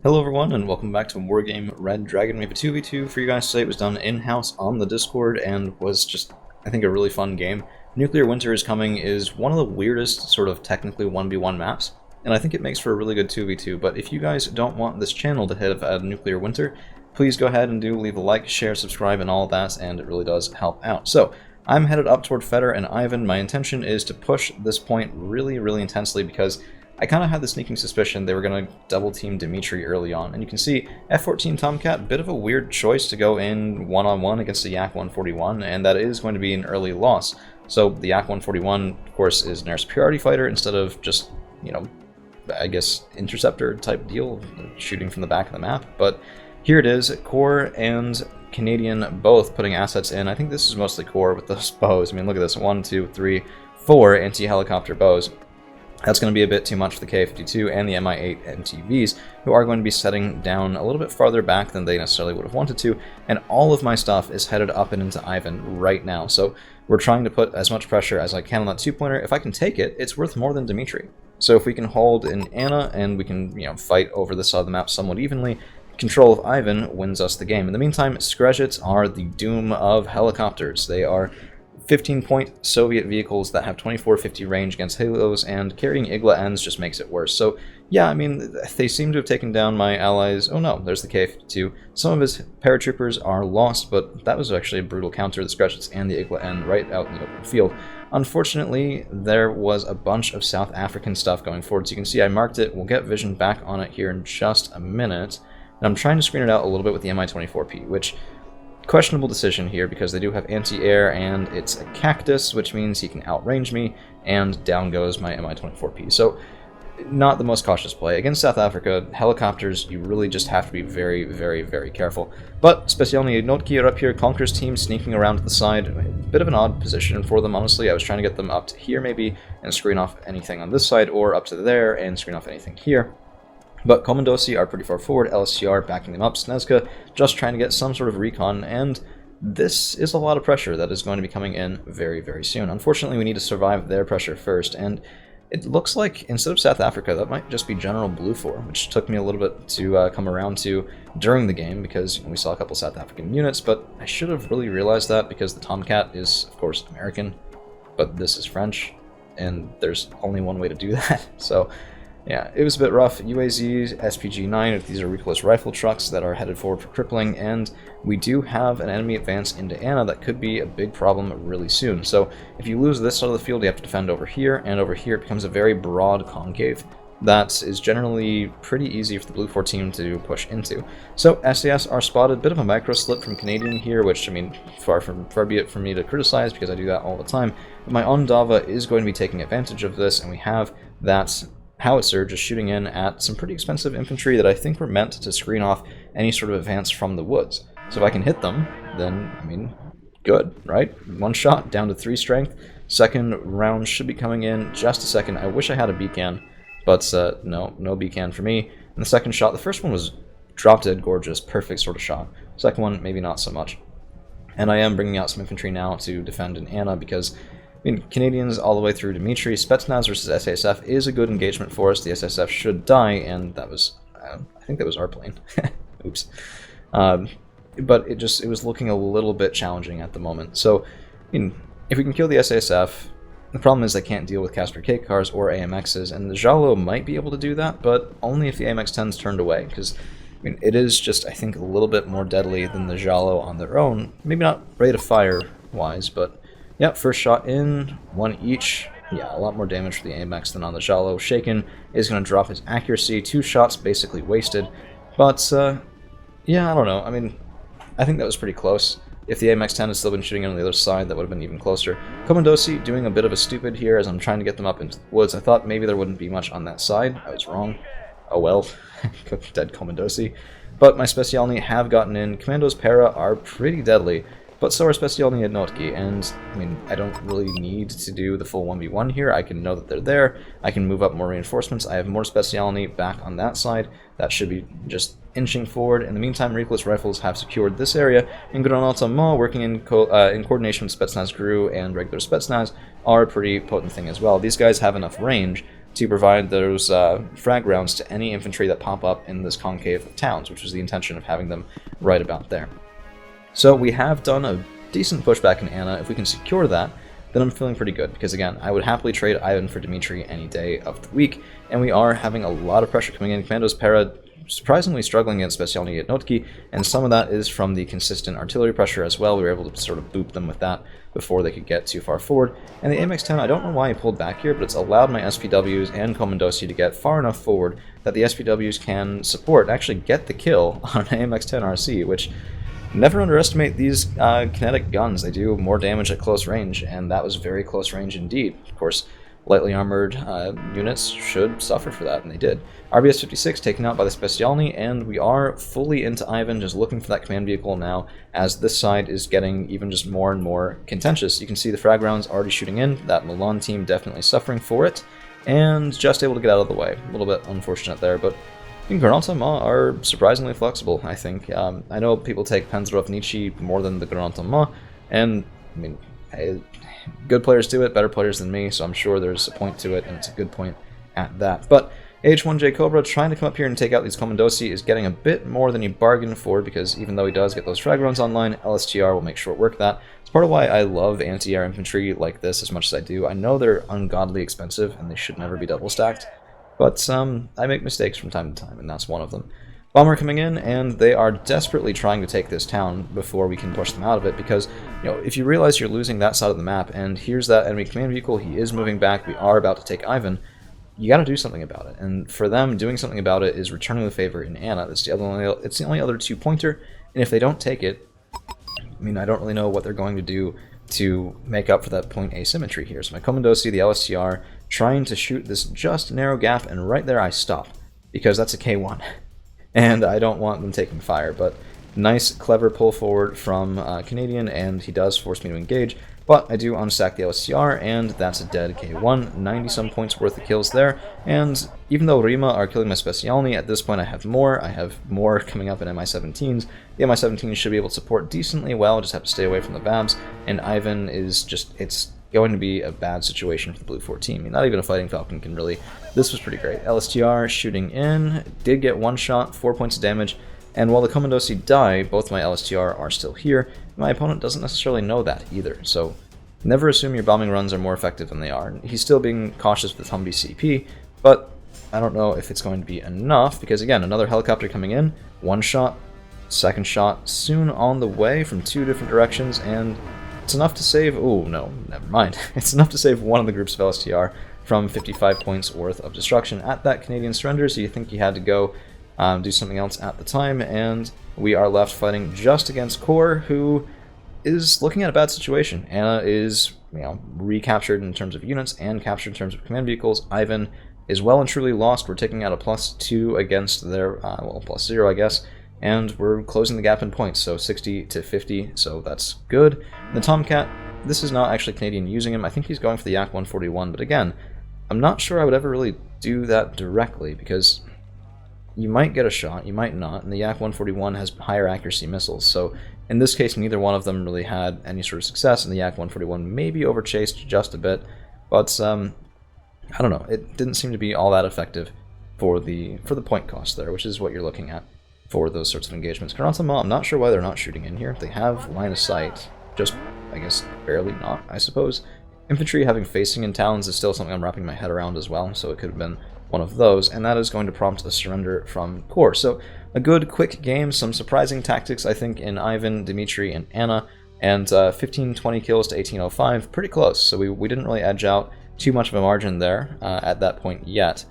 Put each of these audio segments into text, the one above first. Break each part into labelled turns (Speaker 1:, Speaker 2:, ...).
Speaker 1: Hello everyone, and welcome back to Wargame Red Dragon. We have a 2v2 for you guys today. It was done in-house on the Discord and was just, I think, a really fun game. Nuclear Winter is Coming is one of the weirdest sort of technically 1v1 maps, and I think it makes for a really good 2v2, but if you guys don't want this channel to have a Nuclear Winter, please go ahead and leave a like, share, subscribe, and all of that, and it really does help out. So, I'm headed up toward Feder and Ivan. My intention is to push this point really intensely because I kind of had the sneaking suspicion they were going to double team Dimitri early on, and you can see F-14 Tomcat, bit of a weird choice to go in one-on-one against the Yak-141, and that is going to be an early loss. So the Yak-141, of course, is an air superiority fighter instead of just, you know, I guess interceptor type deal, shooting from the back of the map. But here it is, Core and Canadian both putting assets in. I think this is mostly Core with those bows. I mean, look at this, 1, 2, 3, 4 anti-helicopter bows. That's going to be a bit too much for the K-52 and the Mi-8 MTVs, who are going to be setting down a little bit farther back than they necessarily would have wanted to, and all of my stuff is headed up and into Ivan right now. So we're trying to put as much pressure as I can on that two-pointer. If I can take it, it's worth more than Dimitri. So if we can hold in Anna and we can, you know, fight over the side of the map somewhat evenly, control of Ivan wins us the game. In the meantime, Skrzets are the doom of helicopters. They are 15-point Soviet vehicles that have 2450 range against Halos, and carrying Igla ends just makes it worse. So, yeah, I mean, they seem to have taken down my allies. Oh no, there's the K-52. Some of his paratroopers are lost, but that was actually a brutal counter, the Skrzets and the Igla end right out in the open field. Unfortunately, there was a bunch of South African stuff going forward, so you can see I marked it. We'll get vision back on it here in just a minute. And I'm trying to screen it out a little bit with the Mi-24P, which questionable decision here because they do have anti-air and it's a cactus, which means he can outrange me, and down goes my Mi-24P. So not the most cautious play. Against South Africa, helicopters, you really just have to be very careful. But Specialny Jednotki are up here, Conqueror's team sneaking around to the side. A bit of an odd position for them, honestly. I was trying to get them up to here maybe and screen off anything on this side, or up to there and screen off anything here. But Komandosi are pretty far forward, LSTR backing them up, Snezka just trying to get some sort of recon, and this is a lot of pressure that is going to be coming in very soon. Unfortunately, we need to survive their pressure first, and it looks like instead of South Africa, that might just be General Bluefor, which took me a little bit to come around to during the game, because we saw a couple South African units, but I should have really realized that because the Tomcat is, of course, American, but this is French, and there's only one way to do that, so yeah, it was a bit rough. UAZs, SPG-9, these are recoilless rifle trucks that are headed forward for crippling, and we do have an enemy advance into Anna that could be a big problem really soon. So if you lose this side of the field, you have to defend over here, and over here it becomes a very broad concave that is generally pretty easy for the Blue 4 team to push into. So SAS are spotted, bit of a micro slip from Canadian here, which, I mean, far be it from me to criticize because I do that all the time. But my Ondava is going to be taking advantage of this, and we have that howitzer just shooting in at some pretty expensive infantry that I think were meant to screen off any sort of advance from the woods. So if I can hit them, then, I mean, good, right? One shot, down to 3 strength. Second round should be coming in just a second. I wish I had a beacon, but no beacon for me. And the second shot, the first one was drop dead gorgeous, perfect sort of shot. Second one, maybe not so much. And I am bringing out some infantry now to defend in Anna because, I mean, Canadians all the way through Dimitri. Spetsnaz versus SASF is a good engagement for us. The SASF should die, and that was, I think that was our plane. Oops. But it was looking a little bit challenging at the moment. So, I mean, if we can kill the SASF, the problem is they can't deal with Casper K cars or AMXs, and the Jalo might be able to do that, but only if the AMX-10's turned away, because, I mean, it is just, I think, a little bit more deadly than the Jalo on their own. Maybe not rate of fire-wise, but yeah, first shot in, 1 each. Yeah, a lot more damage for the AMX than on the Jalo. Shaken is going to drop his accuracy. 2 shots basically wasted. But, yeah, I don't know. I mean, I think that was pretty close. If the AMX-10 had still been shooting on the other side, that would have been even closer. Komandosi doing a bit of a stupid here as I'm trying to get them up into the woods. I thought maybe there wouldn't be much on that side. I was wrong. Oh well. Dead Komandosi. But my Specialny have gotten in. Commandos Para are pretty deadly. But so are Specialny Jednotki, and, I mean, I don't really need to do the full 1v1 here. I can know that they're there. I can move up more reinforcements. I have more Specialny back on that side. That should be just inching forward. In the meantime, recoilless rifles have secured this area, and Granata Ma, working in coordination with Spetsnaz GRU and regular Spetsnaz, are a pretty potent thing as well. These guys have enough range to provide those frag rounds to any infantry that pop up in this concave of towns, which was the intention of having them right about there. So we have done a decent pushback in Anna. If we can secure that, then I'm feeling pretty good, because again, I would happily trade Ivan for Dmitry any day of the week, and we are having a lot of pressure coming in. Commandos Para surprisingly struggling against Specialny Jednotki, and some of that is from the consistent artillery pressure as well. We were able to sort of boop them with that before they could get too far forward. And the AMX-10, I don't know why he pulled back here, but it's allowed my SPWs and Commandosi to get far enough forward that the SPWs can support, actually get the kill on an AMX-10 RC, which never underestimate these kinetic guns. They do more damage at close range, and that was very close range indeed. Of course, lightly armored units should suffer for that, and they did. RBS 56 taken out by the Specialny, and we are fully into Ivan, just looking for that command vehicle now, as this side is getting even just more and more contentious. You can see the frag rounds already shooting in, that Milan team definitely suffering for it, and just able to get out of the way. A little bit unfortunate there, but Granata Ma are surprisingly flexible, I think. I know people take Panzerov Nietzsche more than the Granata Ma, and I mean, good players do it, better players than me, so I'm sure there's a point to it, and it's a good point at that. But AH-1J Cobra trying to come up here and take out these Commandosi is getting a bit more than he bargained for, because even though he does get those frag runs online, LSTR will make short work of that. It's part of why I love anti-air infantry like this as much as I do. I know they're ungodly expensive, and they should never be double stacked, but I make mistakes from time to time, and that's one of them. Bomber coming in, and they are desperately trying to take this town before we can push them out of it, because, you know, if you realize you're losing that side of the map, and here's that enemy command vehicle, he is moving back, we are about to take Ivan, you gotta do something about it. And for them, doing something about it is returning the favor in Anna. It's the only other 2-pointer, and if they don't take it, I mean, I don't really know what they're going to do to make up for that point asymmetry here. So my Commandosi, the LSTR, trying to shoot this just narrow gap, and right there I stop, because that's a K1. And I don't want them taking fire, but nice, clever pull forward from Canadian, and he does force me to engage, but I do unstack the LSTR, and that's a dead K1, 90-some points worth of kills there, and even though Rima are killing my Specialny, at this point I have more coming up in MI-17s. The MI-17s should be able to support decently well, just have to stay away from the Babs, and Ivan is just, it's going to be a bad situation for the Blue 14. I mean, not even a Fighting Falcon can really. This was pretty great. LSTR shooting in, did get one shot, 4 points of damage, and while the Commandosi die, both my LSTR are still here. My opponent doesn't necessarily know that either, so never assume your bombing runs are more effective than they are. He's still being cautious with Humvee CP, but I don't know if it's going to be enough, because again, another helicopter coming in, one shot, second shot, soon on the way from 2 different directions, and it's enough to save, oh no, never mind. It's enough to save one of the groups of LSTR from 55 points worth of destruction at that Canadian surrender, so you think he had to go do something else at the time, and we are left fighting just against Core, who is looking at a bad situation. Anna is, you know, recaptured in terms of units and captured in terms of command vehicles. Ivan is well and truly lost. We're taking out a +2 against their, well, +0, I guess, and we're closing the gap in points, so 60 to 50, so that's good. The Tomcat, this is not actually Canadian using him. I think he's going for the Yak 141, but again, I'm not sure I would ever really do that directly, because you might get a shot, you might not, and the Yak 141 has higher accuracy missiles, so in this case neither one of them really had any sort of success, and the Yak 141 maybe overchased just a bit, but I don't know, it didn't seem to be all that effective for the point cost there, which is what you're looking at for those sorts of engagements. Karatama, I'm not sure why they're not shooting in here. They have line of sight, just, I guess, barely not, I suppose. Infantry having facing in towns is still something I'm wrapping my head around as well, so it could have been one of those, and that is going to prompt a surrender from Core. So a good, quick game, some surprising tactics, I think, in Ivan, Dmitry, and Anna, and 15-20 kills to 1805, pretty close, so we didn't really edge out too much of a margin there at that point yet.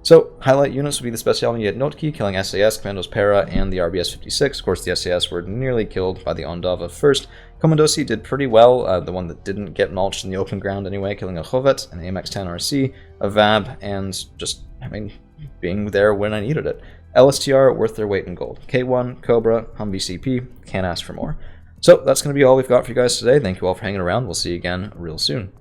Speaker 1: So, highlight units would be the Specialny Jednotki, killing SAS, Commandos Para, and the RBS 56. Of course, the SAS were nearly killed by the Ondava first. Commandosi did pretty well, the one that didn't get mulched in the open ground anyway, killing a Chovet, an AMX-10 RC, a VAB, and just, I mean, being there when I needed it. LSTR, worth their weight in gold. K1, Cobra, Humvee CP, can't ask for more. So, that's going to be all we've got for you guys today. Thank you all for hanging around. We'll see you again real soon.